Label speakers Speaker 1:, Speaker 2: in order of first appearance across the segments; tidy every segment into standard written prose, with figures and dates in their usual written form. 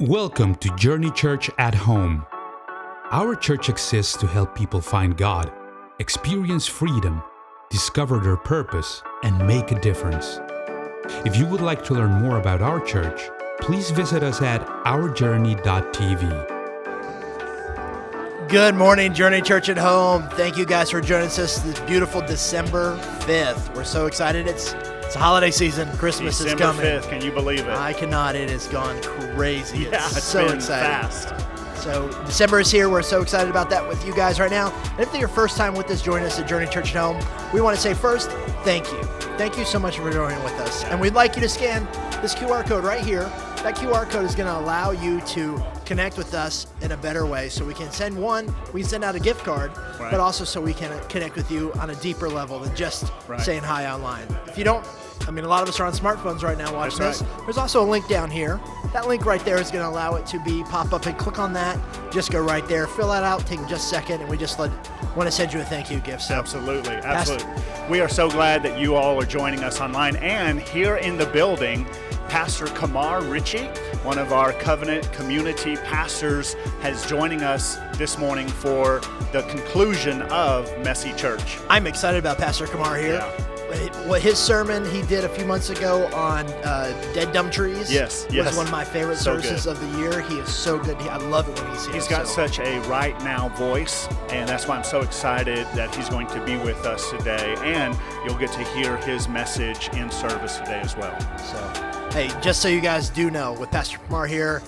Speaker 1: Welcome to Journey Church at Home. Our church exists to help people find God, experience freedom, discover their purpose, and make a difference. If you would like to learn more about our church, please visit us at ourjourney.tv.
Speaker 2: Good morning, Journey Church at Home. Thank you guys for joining us this beautiful December 5th. We're so excited. It's a holiday season. Christmas is coming.
Speaker 3: December 5th, can you believe it?
Speaker 2: I cannot. It has gone crazy.
Speaker 3: Yeah, it's
Speaker 2: so
Speaker 3: been
Speaker 2: exciting.
Speaker 3: fast.
Speaker 2: So December is here. We're so excited about that with you guys right now. And if it's your first time with us, joining us at Journey Church at Home, we want to say first, thank you. Thank you so much for joining with us. And we'd like you to scan this QR code right here. That QR code is going to allow you to connect with us in a better way. So we can send out a gift card,
Speaker 3: Right.
Speaker 2: but also so we can connect with you on a deeper level than just saying hi online. If you don't, a lot of us are on smartphones right now watching
Speaker 3: That's
Speaker 2: this.
Speaker 3: right.
Speaker 2: There's also a link down here. That link right there is going to allow it to be pop up and click on that. Just go right there, fill that out, take just a second, and we just want to send you a thank you gift. So
Speaker 3: Absolutely. We are so glad that you all are joining us online and here in the building. Pastor Tamar, one of our covenant community pastors, has joining us this morning for the conclusion of Messy Church.
Speaker 2: I'm excited about Pastor Tamar here.
Speaker 3: Yeah.
Speaker 2: What his sermon he did a few months ago on dead dumb trees
Speaker 3: Yes.
Speaker 2: was one of my favorite
Speaker 3: So
Speaker 2: services
Speaker 3: good.
Speaker 2: of the year. He is so good. I love it when he's here.
Speaker 3: He's got such a right now voice, and that's why I'm so excited that he's going to be with us today, and you'll get to hear his message in service today as well.
Speaker 2: So, hey, just so you guys do know, with Pastor Tamar here,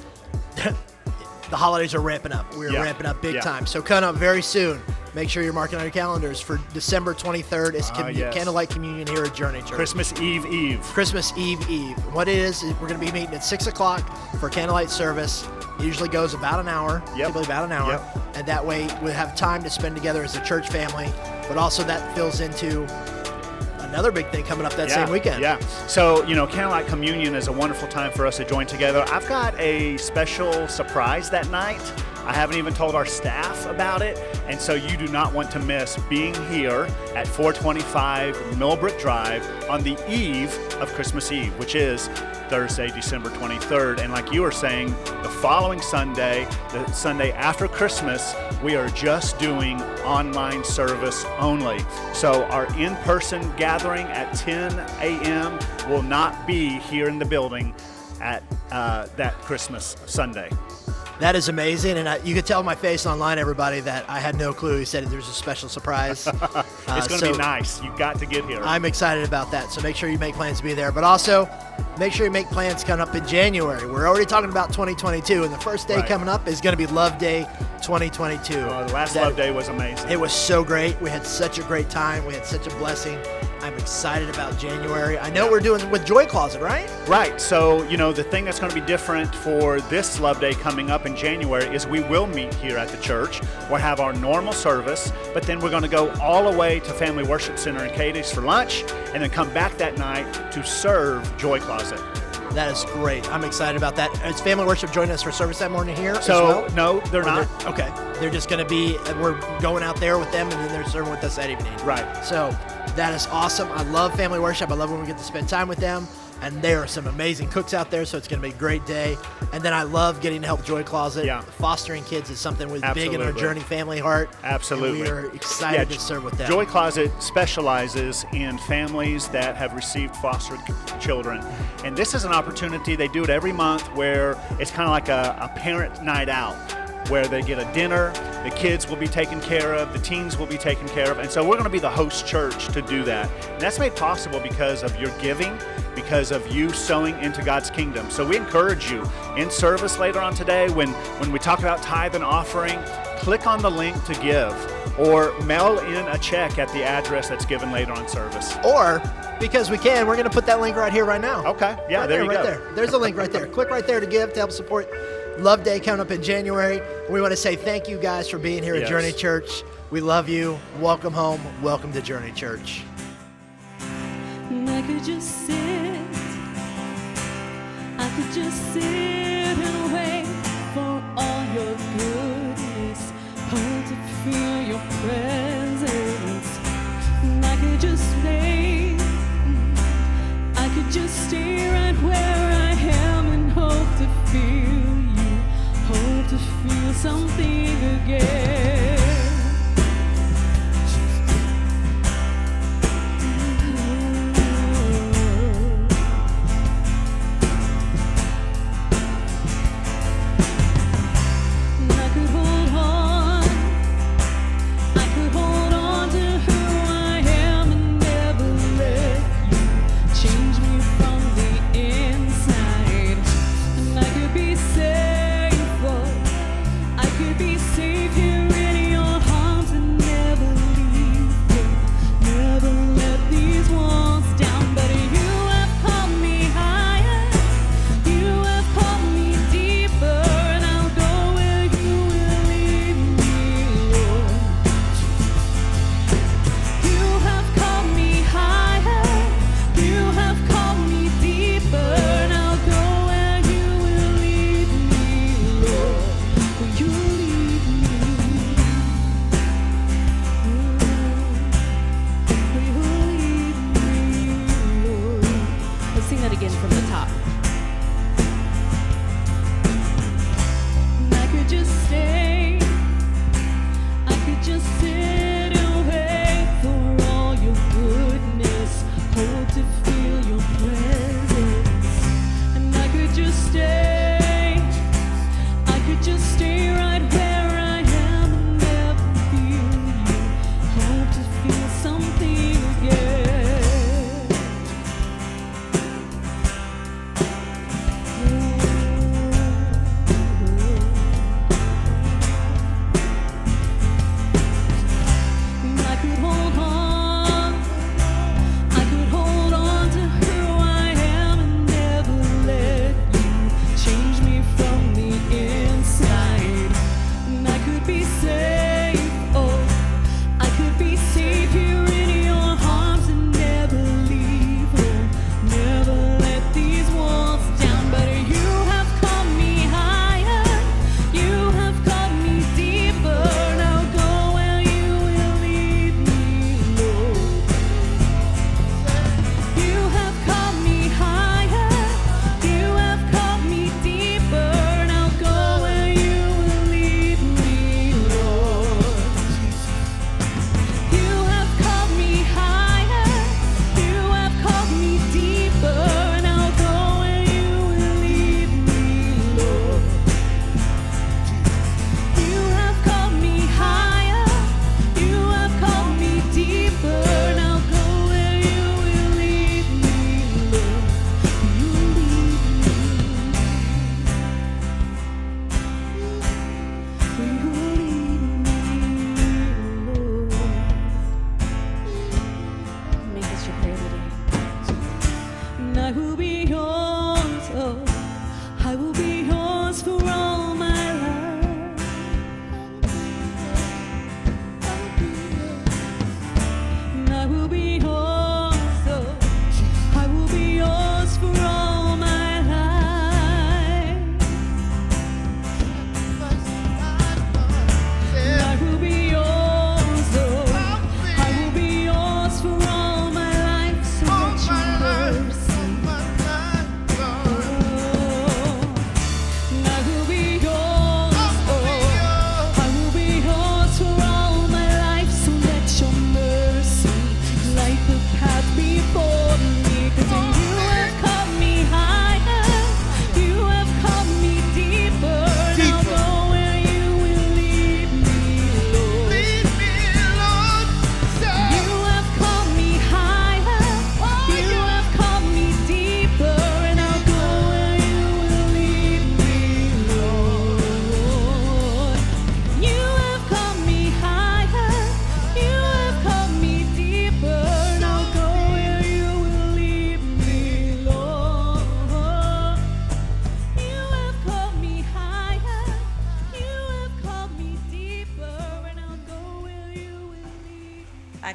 Speaker 2: the holidays are ramping up. We're ramping up big time. So coming up very soon, make sure you're marking on your calendars for December 23rd. It's
Speaker 3: Yes.
Speaker 2: Candlelight Communion here at Journey Church.
Speaker 3: Christmas Eve.
Speaker 2: Christmas Eve. What it is we're going to be meeting at 6 o'clock for candlelight service. It usually goes about an hour, typically about an hour.
Speaker 3: Yep.
Speaker 2: And that way we'll have time to spend together as a church family. But also that fills into another big thing coming up that same weekend.
Speaker 3: Yeah. So, Candlelight Communion is a wonderful time for us to join together. I've got a special surprise that night. I haven't even told our staff about it, and so you do not want to miss being here at 425 Millbrook Drive on the eve of Christmas Eve, which is Thursday, December 23rd. And like you were saying, the following Sunday, the Sunday after Christmas, we are just doing online service only. So our in-person gathering at 10 a.m. will not be here in the building at that Christmas Sunday.
Speaker 2: That is amazing, and you could tell my face online, everybody, that I had no clue. He said there's a special surprise.
Speaker 3: It's going to be nice. You've got to get here.
Speaker 2: I'm excited about that, so make sure you make plans to be there. But also, make sure you make plans coming up in January. We're already talking about 2022, and the first day coming up is going to be Love Day 2022.
Speaker 3: The last Love Day was amazing.
Speaker 2: It was so great. We had such a great time. We had such a blessing. I'm excited about January. I know we're doing with Joy Closet, right?
Speaker 3: Right. So, the thing that's going to be different for this Love Day coming up in January is we will meet here at the church. We'll have our normal service, but then we're going to go all the way to Family Worship Center in Cadiz for lunch, and then come back that night to serve Joy Closet.
Speaker 2: That is great. I'm excited about that. Is Family Worship joining us for service that morning here
Speaker 3: So,
Speaker 2: as well?
Speaker 3: no, they're not.
Speaker 2: Okay. They're just going to be, we're going out there with them, and then they're serving with us that evening.
Speaker 3: Right.
Speaker 2: So that is awesome. I love Family Worship. I love when we get to spend time with them. And there are some amazing cooks out there, so it's going to be a great day. And then I love getting to help Joy Closet.
Speaker 3: Yeah.
Speaker 2: Fostering kids is something was big in our
Speaker 3: Absolutely.
Speaker 2: Journey family heart.
Speaker 3: Absolutely.
Speaker 2: And we are excited to serve with them.
Speaker 3: Joy Closet specializes in families that have received foster children. And this is an opportunity, they do it every month, where it's kind of like a parent night out, where they get a dinner, the kids will be taken care of, the teens will be taken care of. And so we're going to be the host church to do that. And that's made possible because of your giving, because of you sowing into God's kingdom. So we encourage you in service later on today, when we talk about tithe and offering, click on the link to give, or mail in a check at the address that's given later on service.
Speaker 2: Or, because we can, we're going to put that link right here, right now.
Speaker 3: Okay, yeah, there you go.
Speaker 2: Right there. There's a link right there. Click right there to give, to help support Love Day coming up in January. We want to say thank you guys for being here at Journey Church. We love you. Welcome home. Welcome to Journey Church.
Speaker 4: I could just sit and wait for all your goodness, hard to feel your presence. I could just stay, I could just stay right where I am and hope to feel you.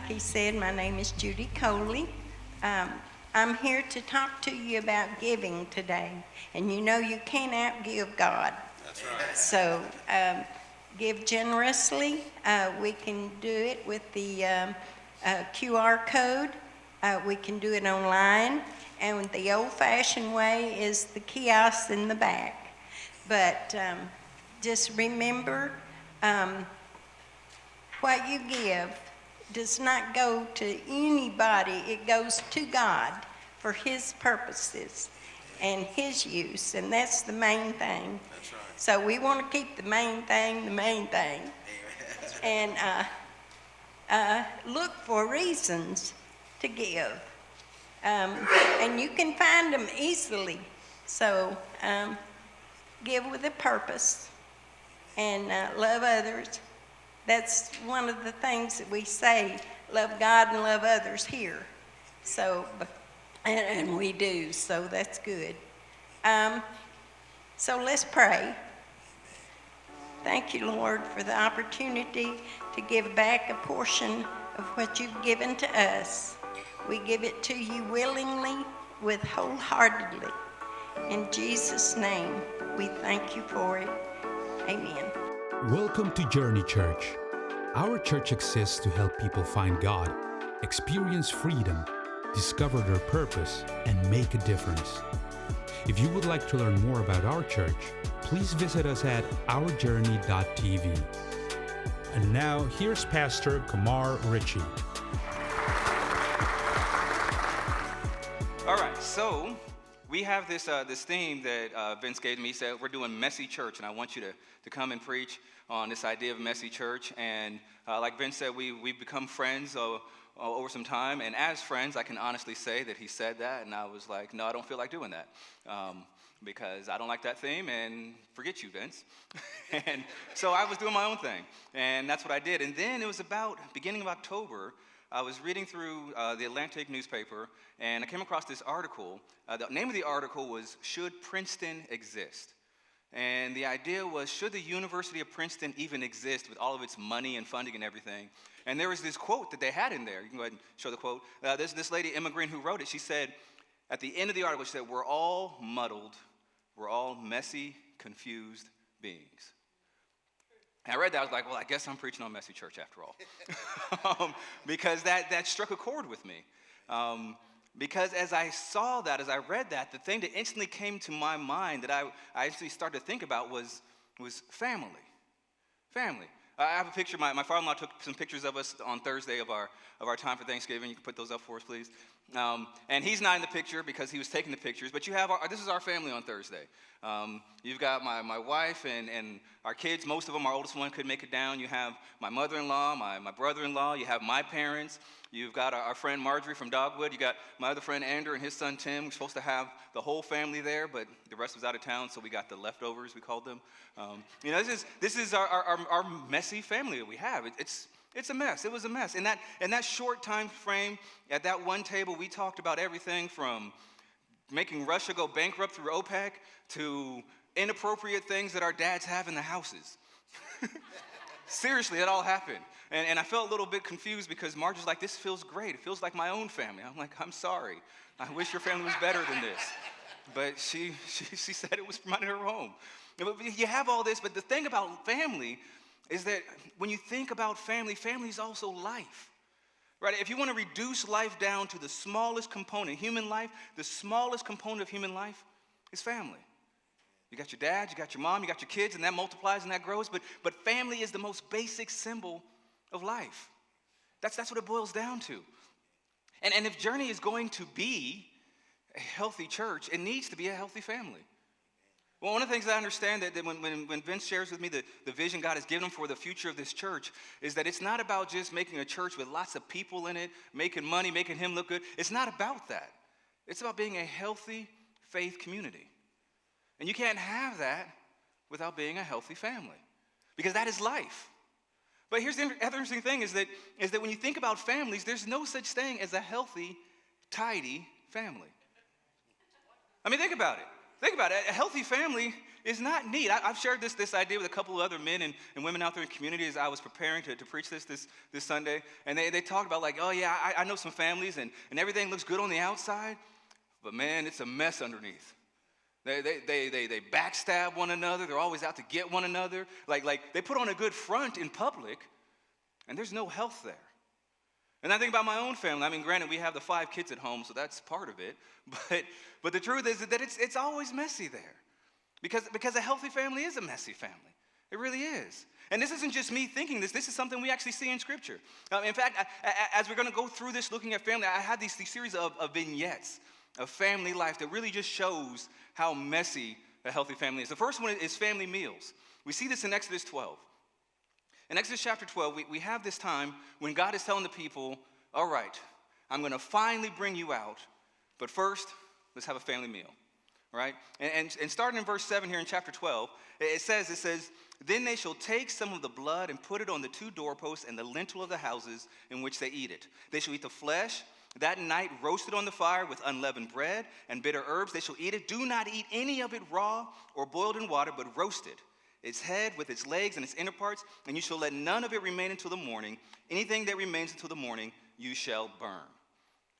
Speaker 5: Like he said, my name is Judy Coley. I'm here to talk to you about giving today. And you know you can't outgive God.
Speaker 6: That's right.
Speaker 5: So give generously. We can do it with the QR code. We can do it online. And the old-fashioned way is the kiosk in the back. But just remember, what you give does not go to anybody. It goes to God for His purposes and His use, and that's the main thing.
Speaker 6: That's right.
Speaker 5: So we want to keep the main thing the main thing.
Speaker 6: Amen.
Speaker 5: And look for reasons to give. And you can find them easily. So give with a purpose and love others. That's one of the things that we say, love God and love others here. So, and we do, so that's good. So let's pray. Thank you, Lord, for the opportunity to give back a portion of what you've given to us. We give it to you willingly, with wholeheartedly. In Jesus' name, we thank you for it. Amen.
Speaker 1: Welcome to Journey Church. Our church exists to help people find God, experience freedom, discover their purpose, and make a difference. If you would like to learn more about our church, please visit us at ourjourney.tv. And now, here's Pastor Tamar Ritchie.
Speaker 7: All right, so we have this theme that Vince gave me. He said, we're doing messy church, and I want you to come and preach on this idea of messy church. And like Vince said, we've become friends over some time. And as friends, I can honestly say that he said that, and I was like, no, I don't feel like doing that. Because I don't like that theme, and forget you, Vince. And so I was doing my own thing, and that's what I did. And then it was about beginning of October, I was reading through the Atlantic newspaper, and I came across this article. The name of the article was, Should Princeton Exist? And the idea was, should the University of Princeton even exist with all of its money and funding and everything? And there was this quote that they had in there. You can go ahead and show the quote. This lady, Emma Green, who wrote it, she said, at the end of the article, she said, we're all muddled, we're all messy, confused beings. And I read that, I was like, well, I guess I'm preaching on messy church after all. Because that struck a chord with me. Because as I saw that, as I read that, the thing that instantly came to my mind that I actually started to think about was family. Family. I have a picture, my father-in-law took some pictures of us on Thursday of our time for Thanksgiving. You can put those up for us, please. And he's not in the picture because he was taking the pictures, but you have this is our family on Thursday. You've got my wife and our kids. Most of them, our oldest one couldn't make it down. You have my mother-in-law, my brother-in-law. You have my parents. You've got our friend Marjorie from Dogwood. You got my other friend Andrew and his son Tim. We're supposed to have the whole family there, but the rest was out of town, so we got the leftovers, we called them. This is our messy family that we have. It's a mess. It was a mess. In that short time frame, at that one table, we talked about everything from making Russia go bankrupt through OPEC to inappropriate things that our dads have in the houses. Seriously, it all happened. And I felt a little bit confused because Marge was like, this feels great. It feels like my own family. I'm like, I'm sorry. I wish your family was better than this. But she said it was from her home. You have all this, but the thing about family is that when you think about family, family is also life. Right? If you want to reduce life down to the smallest component, human life, the smallest component of human life is family. You got your dad, you got your mom, you got your kids, and that multiplies and that grows, but family is the most basic symbol of life. That's what it boils down to. And if Journey is going to be a healthy church, it needs to be a healthy family. Well, one of the things I understand that when Vince shares with me the vision God has given him for the future of this church is that it's not about just making a church with lots of people in it, making money, making him look good. It's not about that. It's about being a healthy faith community. And you can't have that without being a healthy family, because that is life. But here's the other interesting thing is that when you think about families, there's no such thing as a healthy, tidy family. I mean, think about it. Think about it. A healthy family is not neat. I've shared this idea with a couple of other men and women out there in the community as I was preparing to preach this Sunday. And they talked about like, oh yeah, I know some families and everything looks good on the outside, but man, it's a mess underneath. They backstab one another. They're always out to get one another. Like they put on a good front in public, and there's no health there. And I think about my own family. I mean, granted, we have the 5 kids at home, so that's part of it. But the truth is that it's always messy there. Because a healthy family is a messy family. It really is. And this isn't just me thinking this. This is something we actually see in Scripture. In fact, as we're going to go through this looking at family, I have these series of vignettes of family life that really just shows how messy a healthy family is. The first one is family meals. We see this in Exodus 12. In Exodus chapter 12, we have this time when God is telling the people, all right, I'm going to finally bring you out, but first, let's have a family meal, right? And starting in verse 7 here in chapter 12, it says, then they shall take some of the blood and put it on the 2 doorposts and the lintel of the houses in which they eat it. They shall eat the flesh that night, roasted on the fire with unleavened bread and bitter herbs. They shall eat it. Do not eat any of it raw or boiled in water, but roasted, its head with its legs and its inner parts, and you shall let none of it remain until the morning. Anything that remains until the morning, you shall burn. All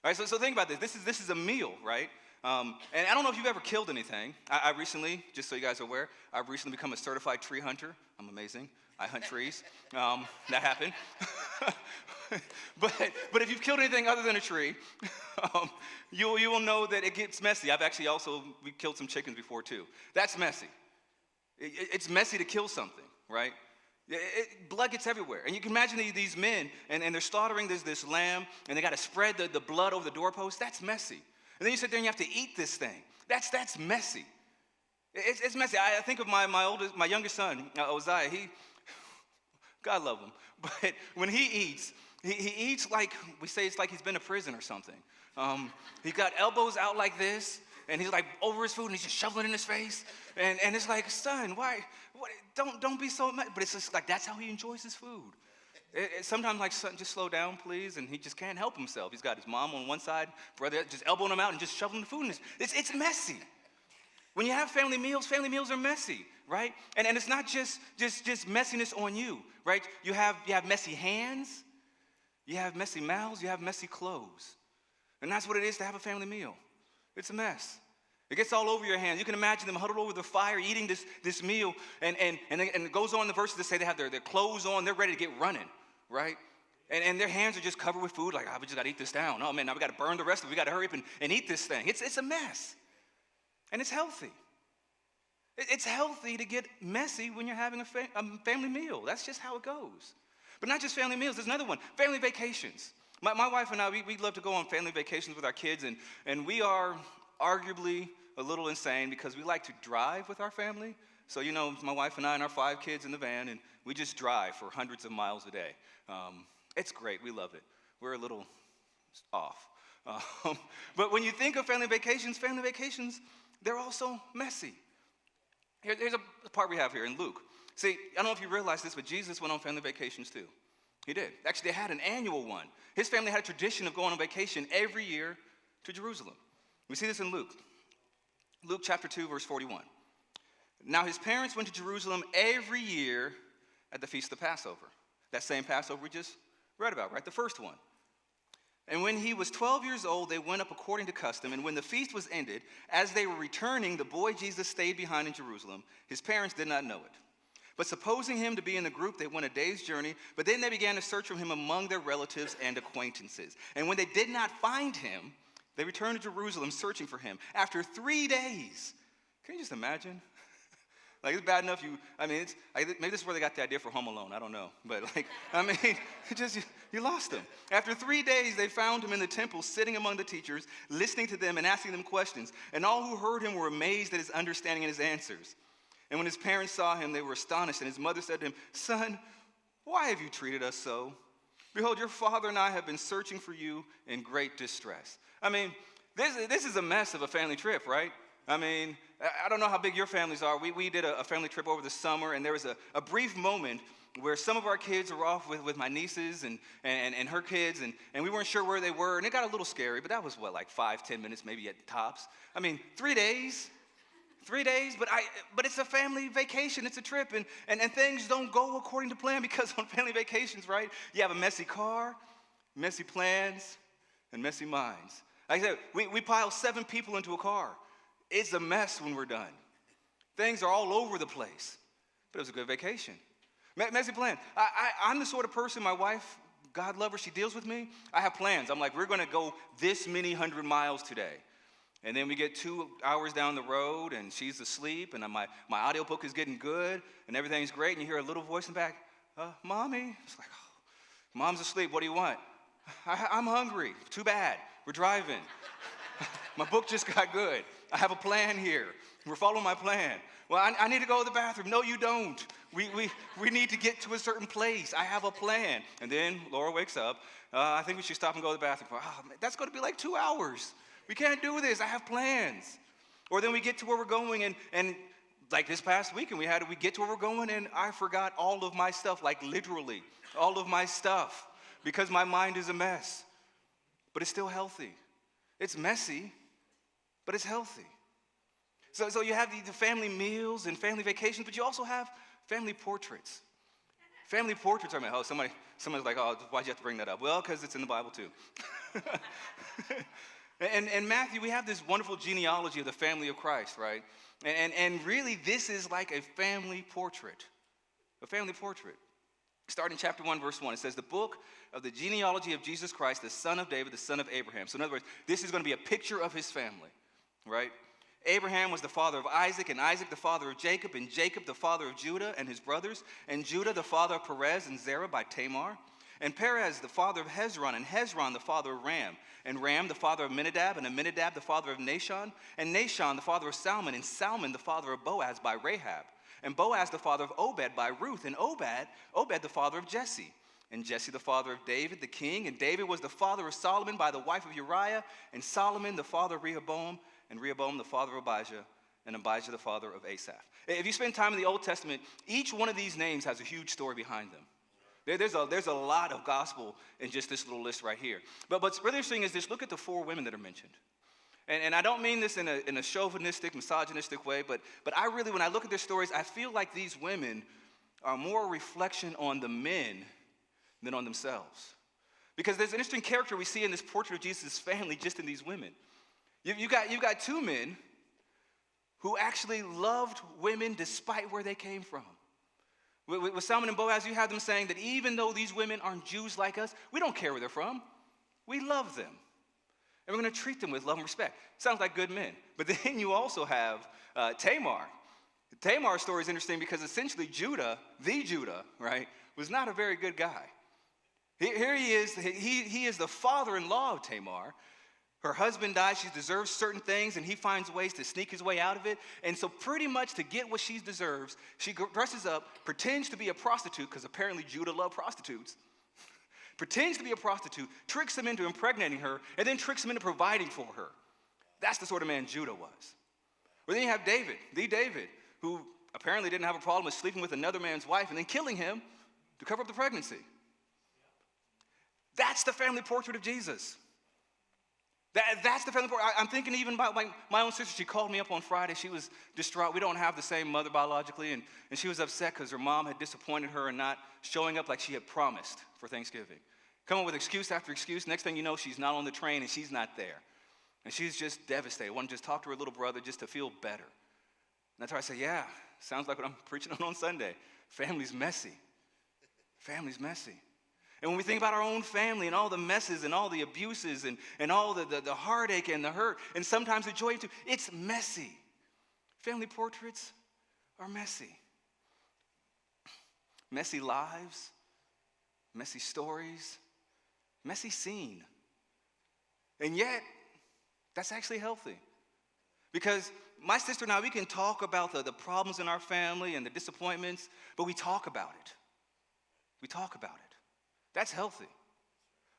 Speaker 7: right, so think about this. This is a meal, right? And I don't know if you've ever killed anything. I recently, just so you guys are aware, I've recently become a certified tree hunter. I'm amazing. I hunt trees. That happened. But if you've killed anything other than a tree, you will know that it gets messy. We killed some chickens before too. That's messy. It's messy to kill something, right? Blood gets everywhere. And you can imagine these men, and they're slaughtering this lamb, and they got to spread the blood over the doorpost. That's messy. And then you sit there and you have to eat this thing. That's messy. It's messy. I think of my youngest son, Uzziah. God love him. But when he eats like, we say it's like he's been to prison or something. He's got elbows out like this, and he's like over his food, and he's just shoveling it in his face. And it's like, son, why? Don't be so mad. But it's just like, that's how he enjoys his food. Sometimes like, son, just slow down, please. And he just can't help himself. He's got his mom on one side, brother just elbowing him out and just shoveling the food in it's messy. When you have family meals are messy, right? And it's not just messiness on you, right? You have messy hands, you have messy mouths, you have messy clothes. And that's what it is to have a family meal. It's a mess. It gets all over your hands. You can imagine them huddled over the fire eating this meal. And it goes on the verses that say they have their clothes on. They're ready to get running, right? And their hands are just covered with food. Like, we just got to eat this down. Oh, man, now we got to burn the rest of it. We got to hurry up and eat this thing. It's a mess. And it's healthy. It's healthy to get messy when you're having a family meal. That's just how it goes. But not just family meals. There's another one, family vacations. My wife and I, we love to go on family vacations with our kids, and we are arguably a little insane because we like to drive with our family. So, my wife and I and our 5 kids in the van, and we just drive for hundreds of miles a day. It's great. We love it. We're a little off. But when you think of family vacations, they're also messy. Here's a part we have here in Luke. See, I don't know if you realize this, but Jesus went on family vacations too. He did. Actually, they had an annual one. His family had a tradition of going on vacation every year to Jerusalem. We see this in Luke. Luke chapter 2, verse 41. Now his parents went to Jerusalem every year at the Feast of Passover. That same Passover we just read about, right? The first one. And when he was 12 years old, they went up according to custom. And when the feast was ended, as they were returning, the boy Jesus stayed behind in Jerusalem. His parents did not know it. But supposing him to be in the group, they went a day's journey. But then they began to search for him among their relatives and acquaintances. And when they did not find him, they returned to Jerusalem searching for him. After 3 days, can you just imagine? Like, it's bad enough maybe this is where they got the idea for Home Alone. I don't know. But, you lost him. After 3 days, they found him in the temple, sitting among the teachers, listening to them and asking them questions. And all who heard him were amazed at his understanding and his answers. And when his parents saw him, they were astonished. And his mother said to him, "Son, why have you treated us so? Behold, your father and I have been searching for you in great distress." This is a mess of a family trip, right? I don't know how big your families are. We did a family trip over the summer, and there was a brief moment where some of our kids were off with my nieces and her kids, and we weren't sure where they were, and it got a little scary, but that was, 5-10 minutes maybe at tops. 3 days? 3 days, but it's a family vacation. It's a trip, and things don't go according to plan because on family vacations, right, you have a messy car, messy plans, and messy minds. Like I said, we pile 7 people into a car. It's a mess when we're done. Things are all over the place, but it was a good vacation. Messy plan. I'm the sort of person, my wife, God love her, she deals with me. I have plans. I'm like, we're going to go this many 100 miles today. And then we get 2 hours down the road, and she's asleep, and my audiobook is getting good, and everything's great, and you hear a little voice in the back, Mommy. It's like, oh, Mom's asleep. What do you want? I'm hungry. Too bad. We're driving. My book just got good. I have a plan here. We're following my plan. Well, I need to go to the bathroom. No, you don't. We need to get to a certain place. I have a plan. And then Laura wakes up. I think we should stop and go to the bathroom. Oh, man, that's going to be like 2 hours. We can't do this. I have plans. Or then we get to where we're going, and like this past weekend, we get to where we're going, and I forgot all of my stuff, like literally all of my stuff, because my mind is a mess. But it's still healthy. It's messy, but it's healthy. So you have the family meals and family vacations, but you also have family portraits. Family portraits are made. Oh, somebody's like, oh, why'd you have to bring that up? Well, because it's in the Bible too. And Matthew, we have this wonderful genealogy of the family of Christ, right? And really, this is like a family portrait. A family portrait. Starting chapter 1, verse 1, it says, the book of the genealogy of Jesus Christ, the son of David, the son of Abraham. So in other words, this is going to be a picture of his family, right? Abraham was the father of Isaac, and Isaac the father of Jacob, and Jacob the father of Judah and his brothers, and Judah the father of Perez and Zerah by Tamar, and Perez the father of Hezron, and Hezron the father of Ram, and Ram the father of Amminadab, and Amminadab the father of Nahshon, and Nahshon the father of Salmon, and Salmon the father of Boaz by Rahab, and Boaz the father of Obed by Ruth, and Obed the father of Jesse, and Jesse the father of David the king, and David was the father of Solomon by the wife of Uriah, and Solomon the father of Rehoboam, and Rehoboam the father of Abijah, and Abijah the father of Asaph. If you spend time in the Old Testament, each one of these names has a huge story behind them. There's a lot of gospel in just this little list right here. But what's really interesting is this. Look at the 4 women that are mentioned. And I don't mean this in a chauvinistic, misogynistic way, but I really, when I look at their stories, I feel like these women are more a reflection on the men than on themselves. Because there's an interesting character we see in this portrait of Jesus' family just in these women. You've got 2 men who actually loved women despite where they came from. With Salmon and Boaz, you have them saying that even though these women aren't Jews like us, we don't care where they're from. We love them. And we're going to treat them with love and respect. Sounds like good men. But then you also have Tamar. Tamar's story is interesting because essentially Judah, right, was not a very good guy. Here he is. He is the father-in-law of Tamar. Her husband dies, she deserves certain things, and he finds ways to sneak his way out of it. And so pretty much to get what she deserves, she dresses up, pretends to be a prostitute, because apparently Judah loved prostitutes, pretends to be a prostitute, tricks him into impregnating her, and then tricks him into providing for her. That's the sort of man Judah was. Well, then you have David, who apparently didn't have a problem with sleeping with another man's wife and then killing him to cover up the pregnancy. That's the family portrait of Jesus. That's the family portrait. I'm thinking even about my own sister. She called me up on Friday. She was distraught. We don't have the same mother biologically, and she was upset because her mom had disappointed her and not showing up like she had promised for Thanksgiving. Come up with excuse after excuse. Next thing you know, she's not on the train and she's not there. And she's just devastated. Wanted to just talk to her little brother just to feel better. And that's why I say, yeah, sounds like what I'm preaching on Sunday. Family's messy. Family's messy. And when we think about our own family and all the messes and all the abuses and all the heartache and the hurt and sometimes the joy too, it's messy. Family portraits are messy. Messy lives, messy stories, messy scene. And yet, that's actually healthy. Because my sister and I, we can talk about the problems in our family and the disappointments, but we talk about it. We talk about it. That's healthy.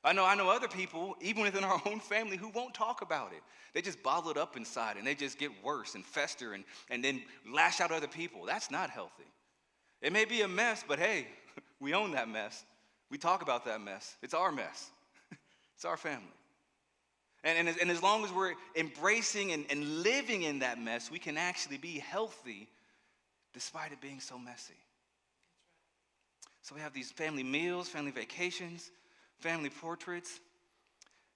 Speaker 7: I know other people, even within our own family, who won't talk about it. They just bottle it up inside, and they just get worse and fester and then lash out at other people. That's not healthy. It may be a mess, but hey, we own that mess. We talk about that mess. It's our mess. It's our family. And as long as we're embracing and living in that mess, we can actually be healthy despite it being so messy. So we have these family meals, family vacations, family portraits.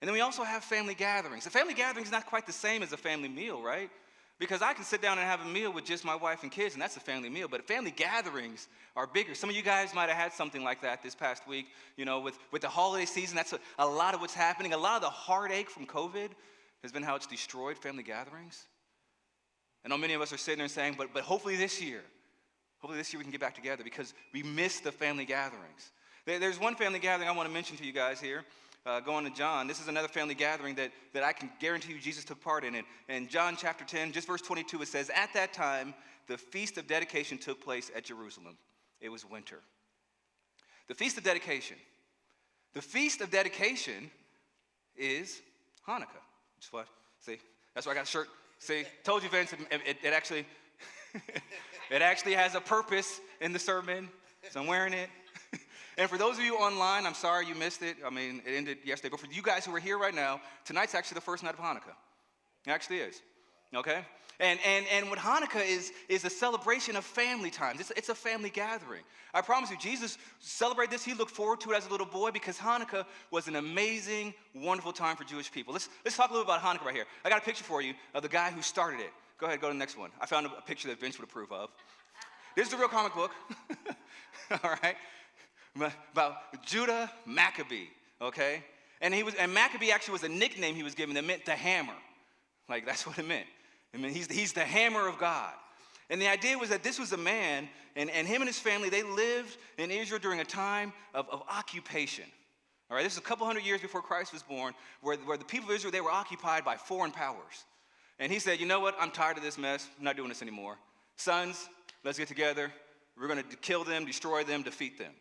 Speaker 7: And then we also have family gatherings. A family gathering is not quite the same as a family meal, right? Because I can sit down and have a meal with just my wife and kids, and that's a family meal. But family gatherings are bigger. Some of you guys might have had something like that this past week. You know, with the holiday season, that's a lot of what's happening. A lot of the heartache from COVID has been how it's destroyed family gatherings. I know many of us are sitting there saying, but hopefully this year we can get back together because we miss the family gatherings. There's one family gathering I want to mention to you guys here. Going to John, this is another family gathering that I can guarantee you Jesus took part in. In John chapter 10, just verse 22, it says, "At that time, the Feast of Dedication took place at Jerusalem. It was winter." The Feast of Dedication. The Feast of Dedication is Hanukkah. Just what? See, that's why I got a shirt. See, told you, Vince, it actually, it actually has a purpose in the sermon, so I'm wearing it. And for those of you online, I'm sorry you missed it. I mean, it ended yesterday. But for you guys who are here right now, tonight's actually the first night of Hanukkah. It actually is, okay? And what Hanukkah is a celebration of family times. It's a family gathering. I promise you, Jesus celebrated this. He looked forward to it as a little boy because Hanukkah was an amazing, wonderful time for Jewish people. Let's talk a little about Hanukkah right here. I got a picture for you of the guy who started it. Go ahead, go to the next one. I found a picture that Vince would approve of. This is the real comic book, all right? About Judah Maccabee, okay? And Maccabee actually was a nickname he was given that meant the hammer. Like, that's what it meant. I mean, he's the hammer of God. And the idea was that this was a man, and him and his family, they lived in Israel during a time of occupation. All right, this is a couple hundred years before Christ was born, where the people of Israel, they were occupied by foreign powers. And he said, you know what, I'm tired of this mess. I'm not doing this anymore. Sons, let's get together. We're going to kill them, destroy them, defeat them.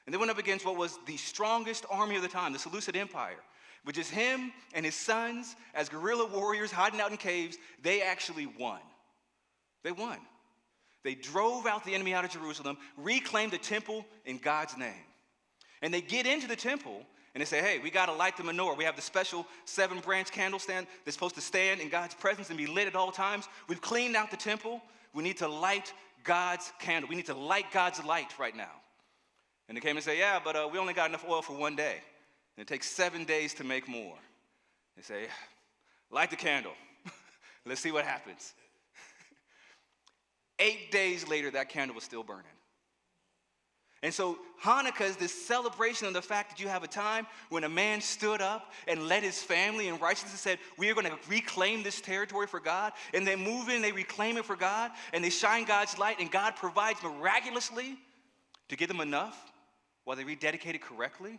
Speaker 7: And they went up against what was the strongest army of the time, the Seleucid Empire, which is him and his sons as guerrilla warriors hiding out in caves. They actually won. They won. They drove out the enemy out of Jerusalem, reclaimed the temple in God's name. And they get into the temple and they say, hey, we got to light the menorah. We have the special 7-branch candle stand that's supposed to stand in God's presence and be lit at all times. We've cleaned out the temple. We need to light God's candle. We need to light God's light right now. And they came and said, yeah, but we only got enough oil for one day. And it takes 7 days to make more. They say, light the candle. Let's see what happens. 8 days later, that candle was still burning. And so Hanukkah is this celebration of the fact that you have a time when a man stood up and led his family in righteousness and said, we are going to reclaim this territory for God. And they move in, they reclaim it for God, and they shine God's light, and God provides miraculously to give them enough while they rededicate it correctly.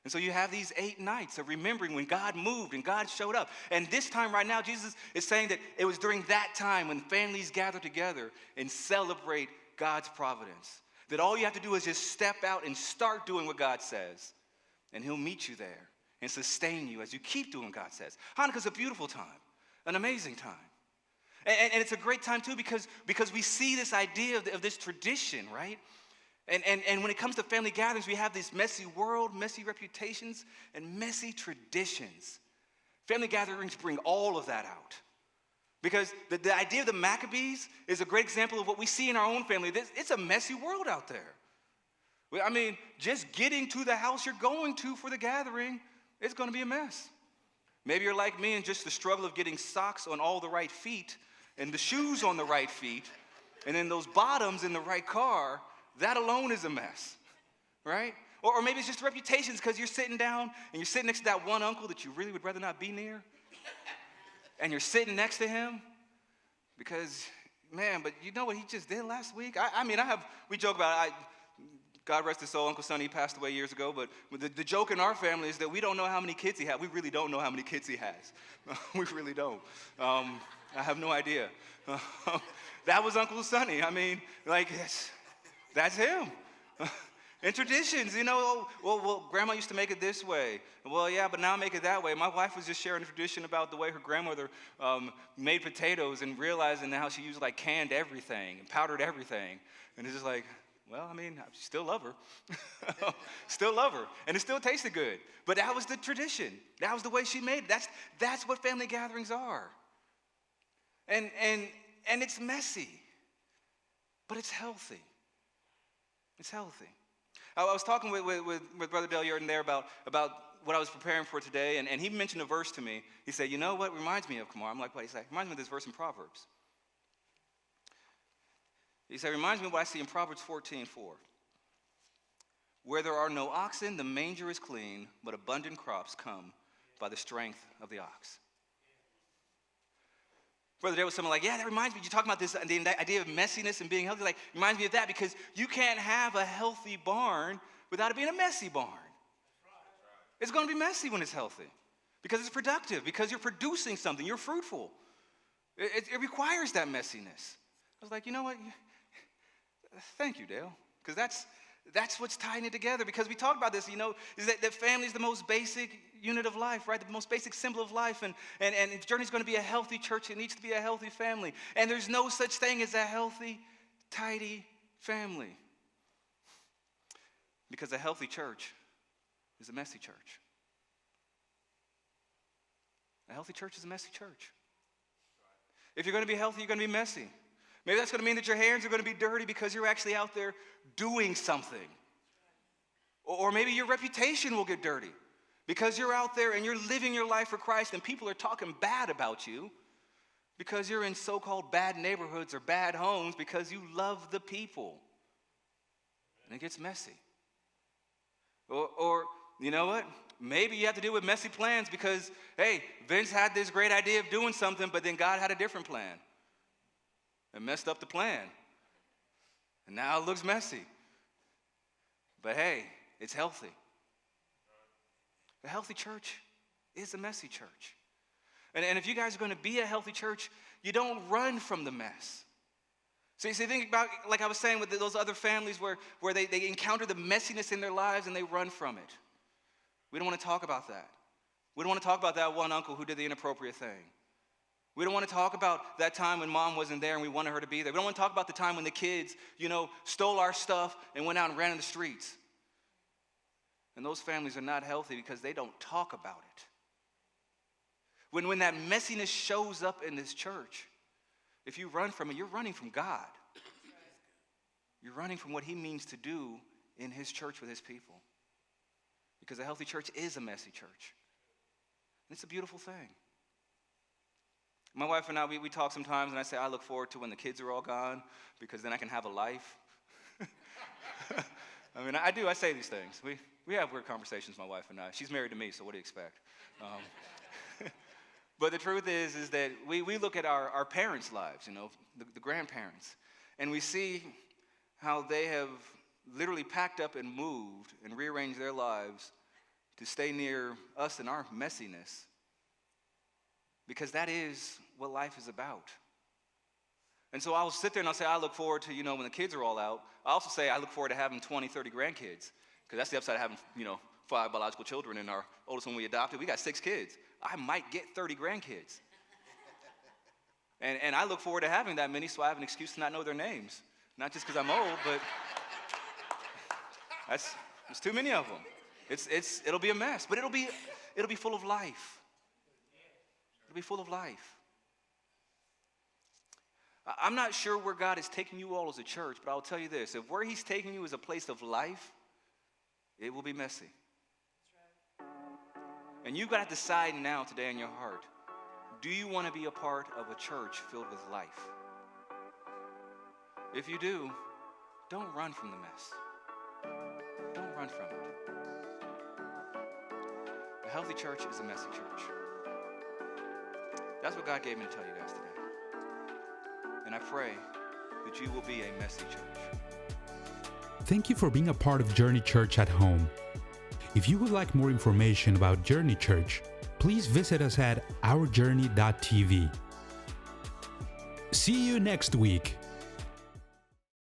Speaker 7: And so you have these 8 nights of remembering when God moved and God showed up. And this time right now, Jesus is saying that it was during that time when families gather together and celebrate God's providence. That all you have to do is just step out and start doing what God says. And he'll meet you there and sustain you as you keep doing what God says. Hanukkah's a beautiful time, an amazing time. And it's a great time too because we see this idea of this tradition, right? And when it comes to family gatherings, we have this messy world, messy reputations, and messy traditions. Family gatherings bring all of that out. Because the idea of the Maccabees is a great example of what we see in our own family. It's a messy world out there. I mean, just getting to the house you're going to for the gathering, it's going to be a mess. Maybe you're like me and just the struggle of getting socks on all the right feet and the shoes on the right feet and then those bottoms in the right car. That alone is a mess, right? Or maybe it's just reputations because you're sitting down and you're sitting next to that one uncle that you really would rather not be near. And you're sitting next to him because, man, but you know what he just did last week? We joke about it. God rest his soul, Uncle Sonny passed away years ago, but the joke in our family is that we don't know how many kids he has. We really don't know how many kids he has. We really don't. I have no idea. That was Uncle Sonny. I mean, like, that's him. And traditions, well, Grandma used to make it this way. Well, yeah, but now I make it that way. My wife was just sharing a tradition about the way her grandmother made potatoes and realizing how she used like canned everything and powdered everything. And it's just like, Well, I mean, I still love her. Still love her. And it still tasted good. But that was the tradition. That was the way she made it. That's what family gatherings are. And it's messy. But it's healthy. It's healthy. I was talking with Brother Dale Yurden there about what I was preparing for today, and he mentioned a verse to me. He said, you know what reminds me of Kamar? I'm like, what? He said, reminds me of this verse in Proverbs. He said, reminds me of what I see in Proverbs 14:4. Where there are no oxen, the manger is clean, but abundant crops come by the strength of the ox. Brother Dale was something like, yeah, that reminds me. You're talking about this, the idea of messiness and being healthy. Like, reminds me of that because you can't have a healthy barn without it being a messy barn. It's going to be messy when it's healthy because it's productive, because you're producing something, you're fruitful. It requires that messiness. I was like, you know what? Thank you, Dale, because that's what's tying it together. Because we talked about this, is that family is the most basic unit of life, right? The most basic symbol of life. And if Journey's going to be a healthy church, it needs to be a healthy family. And there's no such thing as a healthy, tidy family. Because a healthy church is a messy church. A healthy church is a messy church. If you're going to be healthy, you're going to be messy. Maybe that's going to mean that your hands are going to be dirty because you're actually out there doing something. Or maybe your reputation will get dirty because you're out there and you're living your life for Christ and people are talking bad about you because you're in so-called bad neighborhoods or bad homes because you love the people. And it gets messy. Or you know what? Maybe you have to deal with messy plans because, hey, Vince had this great idea of doing something, but then God had a different plan. And messed up the plan. And now it looks messy. But hey, it's healthy. A healthy church is a messy church. And if you guys are going to be a healthy church, you don't run from the mess. So think about, like I was saying, with those other families where they encounter the messiness in their lives and they run from it. We don't want to talk about that. We don't want to talk about that one uncle who did the inappropriate thing. We don't want to talk about that time when mom wasn't there and we wanted her to be there. We don't want to talk about the time when the kids, stole our stuff and went out and ran in the streets. And those families are not healthy because they don't talk about it. When that messiness shows up in this church, if you run from it, you're running from God. You're running from what he means to do in his church with his people. Because a healthy church is a messy church. And it's a beautiful thing. My wife and I, we talk sometimes, and I say I look forward to when the kids are all gone because then I can have a life. I mean, I do. I say these things. We have weird conversations, my wife and I. She's married to me, so what do you expect? But the truth is that we look at our parents' lives, the grandparents, and we see how they have literally packed up and moved and rearranged their lives to stay near us and our messiness. Because that is what life is about. And so I'll sit there and I'll say, I look forward to, when the kids are all out. I also say I look forward to having 20, 30 grandkids. Because that's the upside of having, 5 biological children. And our oldest one we adopted, we got 6 kids. I might get 30 grandkids. and I look forward to having that many so I have an excuse to not know their names. Not just because I'm old, but there's too many of them. It'll be a mess, but it'll be full of life. Be full of life. I'm not sure where God is taking you all as a church, but I'll tell you this. If where he's taking you is a place of life, it will be messy. That's right. And you've got to decide now today in your heart, do you want to be a part of a church filled with life? If you do, don't run from the mess. Don't run from it. A healthy church is a messy church. That's what God gave me to tell you guys today. And I pray that you will be a messy church.
Speaker 1: Thank you for being a part of Journey Church at Home. If you would like more information about Journey Church, please visit us at ourjourney.tv. See you next week.